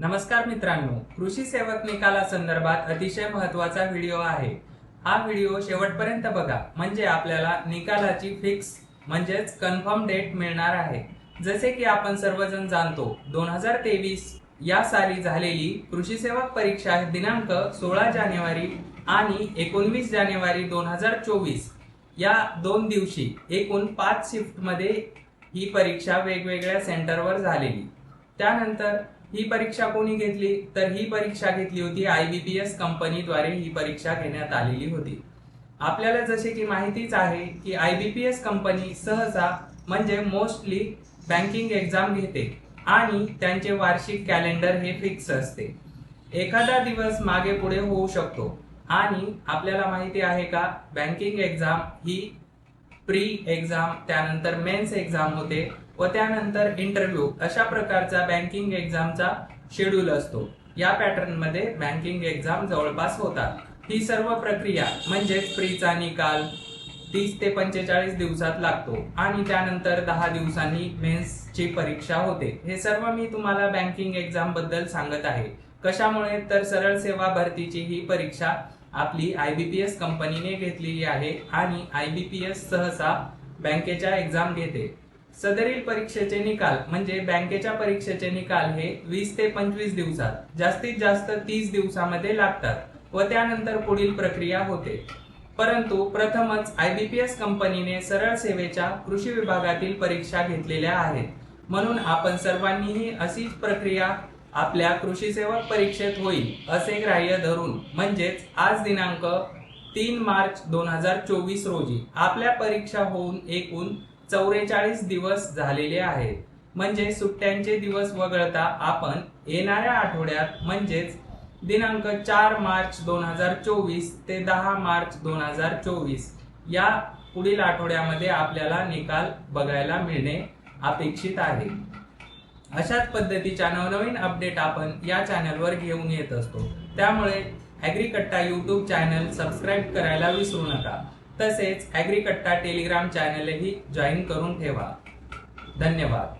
नमस्कार मित्रांनो, कृषी सेवक निकालासंदर्भात अतिशय महत्त्वाचा व्हिडिओ आहे। हा व्हिडिओ शेवटपर्यंत बघा, म्हणजे आपल्याला निकालाची फिक्स म्हणजेच कन्फर्म डेट मिळणार आहे। जसे की आपण सर्वजण जाणतो, 2023 या साली झालेली कृषी सेवक परीक्षा दिनांक 16 जानेवारी आणि 19 जानेवारी 2024 या 2 दिवशी एकूण 5 शिफ्टमध्ये ही परीक्षा वेगवेगळ्या सेंटरवर झालेली। त्यानंतर ही परीक्षा कोणी घेतली, तर ही परीक्षा घेतली होती IBPS कंपनीद्वारे ही परीक्षा घेण्यात आलेली होती। आपल्याला जसे की माहितीच आहे की IBPS कंपनी सहसा म्हणजे मोस्टली बँकिंग एक्झाम घेते आणि त्यांचे वार्षिक कॅलेंडर हे फिक्स असते। एखादा दिवस मागे पुढे होऊ शकतो आणि आपल्याला माहिती आहे का, बँकिंग एक्झाम ही प्री एक्झाम, त्यानंतर मेन्स एक्झाम होते व त्यानंतर इंटरव्ह्यू, अशा प्रकारचा बँकिंग एक्झामचा शेड्यूल असतो। या पॅटर्न मध्ये बँकिंग एक्झाम जवळपास होतात। ही सर्व प्रक्रिया म्हणजेच प्रीचा निकाल 30 ते 45 दिवसात लागतो आणि त्यानंतर 10 दिवसांनी मेन्सची परीक्षा होते। हे सर्व मी तुम्हाला बँकिंग एक्झाम बद्दल सांगत आहे। कशामुळे, तर सरळ सेवा भरतीची ही परीक्षा आपली IBPS कंपनीने घेतलेली आहे आणि IBPS सहसा बँकेच्या एक्झाम घेते। सदरील परीक्षेचे निकाल म्हणजे बँकेच्या परीक्षेचे निकाल हे 20 ते 25 दिवसात, जास्तीत जास्त 30 दिवसामध्ये लागतात व त्यानंतर पुढील प्रक्रिया होते। परंतु प्रथमच IBPS कंपनीने सरळ सेवेच्या कृषी विभागातील परीक्षा घेतलेल्या आहेत, म्हणून आपण सर्वांनीही अशीच प्रक्रिया आपल्या कृषी सेवक परीक्षेत होईल असे ग्राह्य धरून, म्हणजेच आज दिनांक 3 मार्च 2024 रोजी आपल्या परीक्षा होऊन एकूण 44 दिवस झालेले आहेत। म्हणजे सुट्ट्यांचे दिवस वगळता आपण येणाऱ्या आठवड्यात म्हणजेच दिनांक 4 मार्च 2024 ते 10 मार्च 2024 या पुढील आठवड्यामध्ये आपल्याला निकाल बघायला मिळणे अपेक्षित आहे। अशाच पद्धतीच्या नवनवीन अपडेट आपण या चॅनलवर घेऊन येत असतो, त्यामुळे ॲग्रीकट्टा यूट्यूब चॅनल सबस्क्राईब करायला विसरू नका। तसेच ॲग्रीकट्टा टेलिग्राम चॅनलही जॉईन करून ठेवा। धन्यवाद।